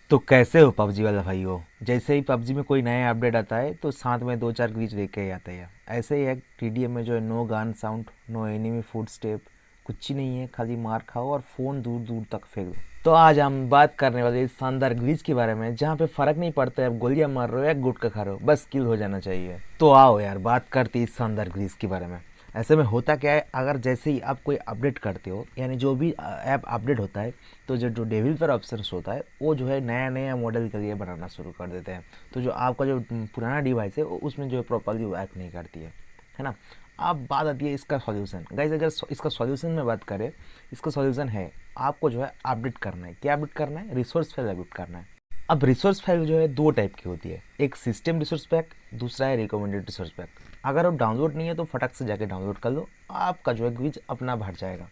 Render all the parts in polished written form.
तो कैसे हो पबजी वाला भाइयों। जैसे ही पबजी में कोई नया अपडेट आता है तो साथ में दो चार ग्लिच लेके ही आता है। ऐसे ही है टीडीएम में जो है no gun sound, no enemy footstep, कुछ ही नहीं है, खाली मार खाओ और फ़ोन दूर दूर तक फेंक दो। तो आज हम बात करने वाले इस शानदार ग्लिच के बारे में जहाँ पे फ़र्क नहीं पड़ता है आप गोलियाँ मार रहे हो या गुटखा खा रहे हो, बस किल हो जाना चाहिए। तो आओ यार बात करते इस शानदार ग्लिच के बारे में। ऐसे में होता क्या है, अगर जैसे ही आप कोई अपडेट करते हो यानी जो भी ऐप अपडेट होता है तो जो डेवलपर ऑप्शन होता है वो जो है नया नया मॉडल के लिए बनाना शुरू कर देते हैं। तो जो आपका जो पुराना डिवाइस है उसमें जो है प्रॉपरली वर्क नहीं करती है ना। अब बात आती है इसका सॉल्यूशन। गाइस अगर इसका सॉल्यूशन में बात करें, इसका सॉल्यूशन है आपको जो है अपडेट करना है। क्या अपडेट करना है? रिसोर्स फाइल अपडेट करना है। अब रिसोर्स फाइल जो है दो टाइप की होती है, एक सिस्टम रिसोर्स पैक, दूसरा है रिकमेंडेड रिसोर्स पैक। अगर वो डाउनलोड नहीं है तो फटाक से जाके डाउनलोड कर लो, आपका जो है ग्लिच अपना भर जाएगा।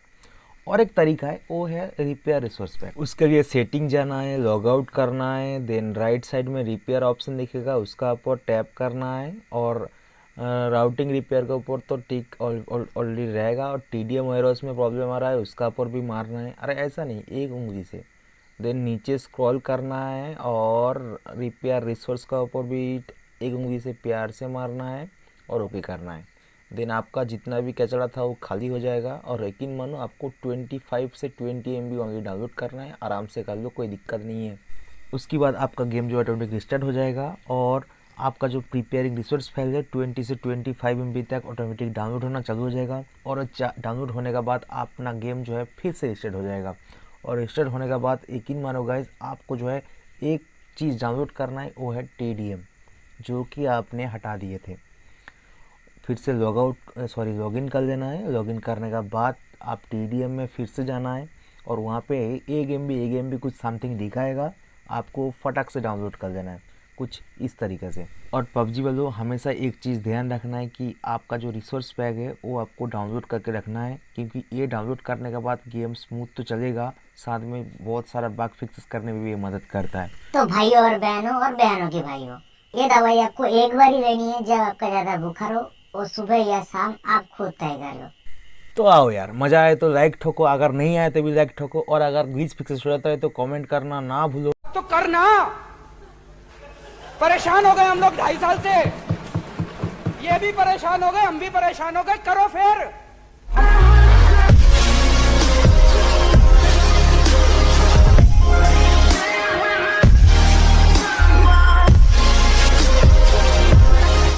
और एक तरीका है वो है रिपेयर रिसोर्स पैक। उसके लिए सेटिंग जाना है, लॉग आउट करना है, देन राइट साइड में रिपेयर ऑप्शन दिखेगा उसका ऊपर टैप करना है और राउटिंग रिपेयर के ऊपर तो टिक ऑलरेडी रहेगा और टीडीएम वायरस में प्रॉब्लम आ रहा है उसका ऊपर भी मारना है। अरे ऐसा नहीं, एक उंगली से देन नीचे स्क्रॉल करना है और रिपेयर रिसोर्स का ऊपर भी एक उंगली से प्यार से मारना है और ओके करना है। देन आपका जितना भी कचरा था वो खाली हो जाएगा और यकीन मानो आपको 25 से 20 MB ओनली डाउनलोड करना है, आराम से कर लो, कोई दिक्कत नहीं है। उसके बाद आपका गेम जो ऑटोमेटिक रिस्टार्ट हो जाएगा और आपका जो प्रिपेयरिंग रिसोर्स फाइल है 20 से 25 MB तक ऑटोमेटिक डाउनलोड होना चालू हो जाएगा और डाउनलोड होने के बाद अपना गेम जो है फिर से रिस्टार्ट हो जाएगा। और रिस्टार्ट होने के बाद यकीन मानो गाइस आपको जो है एक चीज़ डाउनलोड करना है, वो है टीडीएम जो कि आपने हटा दिए थे। फिर से लॉगिन कर लेना है। लॉगिन करने के बाद आप टीडीएम में फिर से जाना है और वहाँ पे 1 MB कुछ समथिंग दिखाएगा, आपको फटाक से डाउनलोड कर देना है कुछ इस तरीके से। और पबजी वालों हमेशा एक चीज़ ध्यान रखना है कि आपका जो रिसोर्स पैक है वो आपको डाउनलोड करके रखना है, क्योंकि ये डाउनलोड करने के बाद गेम स्मूथ तो चलेगा, साथ में बहुत सारा बग फिक्सेस करने में भी ये मदद करता है। तो भाइयों और बहनों के भाइयों, ये दवाई आपको एक बार ही लेनी है जब आपका ज्यादा बुखार हो, और सुबह या शाम आप खुद तय कर लो। तो आओ यार, मजा आए तो लाइक ठोको, अगर नहीं आए तो भी लाइक ठोको, और अगर ग्लिच फिक्सेस हो जाता है तो कमेंट करना ना भूलो। तो करना। परेशान हो गए हम लोग 2.5 साल से, ये भी परेशान हो गए, हम भी परेशान हो गए, करो फिर।